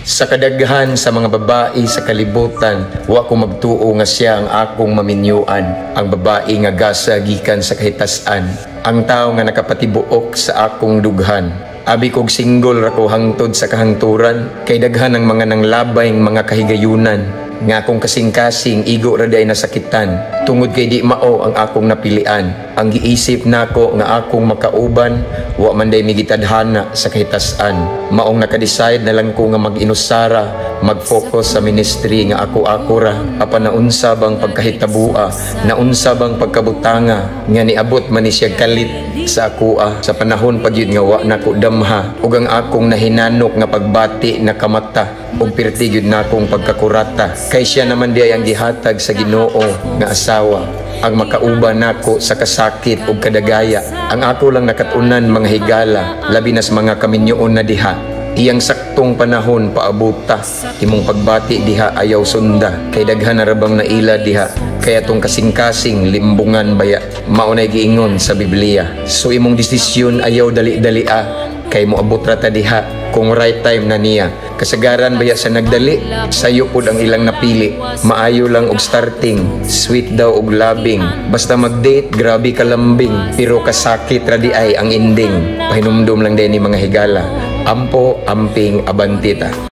Sa kadaghan sa mga babae sa kalibutan, wa ko magtuo nga siya ang akong maminyuan, ang babae nga gasa gikan sa kahitas-an, ang tao nga nakapatibuok sa akong dughan. Abi kog single ra ko hangtod sa kahangturan, kay daghan ang mga nanglabay mga kahigayunan, nga akong kasing-kasing igo ra day nasakitan, tungod kay di mao ang akong napilian. Ang giisip nako nga akong makauban, wa man day migitadhana sa kahitas-an. Maong nakadecide na lang ko nga mag-inusara, mag-focus sa ministry nga ako ra, apan naunsa bang pagkahitabua, naunsa bang pagkabutanga, nga niabot man ni siya kalit sa akoa, sa panahon pagyud nga wa nako damha, ug ang akong nahinanok nga pagbati na kamata, ug pirti gyud nakong pagkakurata, kay siya naman di ang gihatag sa Ginoo nga asawa, ang makauban nako sa kasakit ug kadagaya. Ang ako lang nakatunan mga higala, labi nas mga kaminyoon na diha, iyang saktong panahon paabuta, imong pagbati diha ayaw sunda, kay daghan na rabang naila diha, kaya tong kasing-kasing limbungan baya, maunay giingon sa Biblia. So imong desisyon ayaw dali-dalia, kay moabot ra ta diha kung right time na niya. Kasagaran baya sa nagdali, sayo pod ang ilang napili. Maayo lang og starting, sweet daw og labing. Basta mag-date, grabe ka lambing, pero kasakit ra di ay ang ending. Pahinumdum lang din ni mga higala. Ampo, amping, abantita.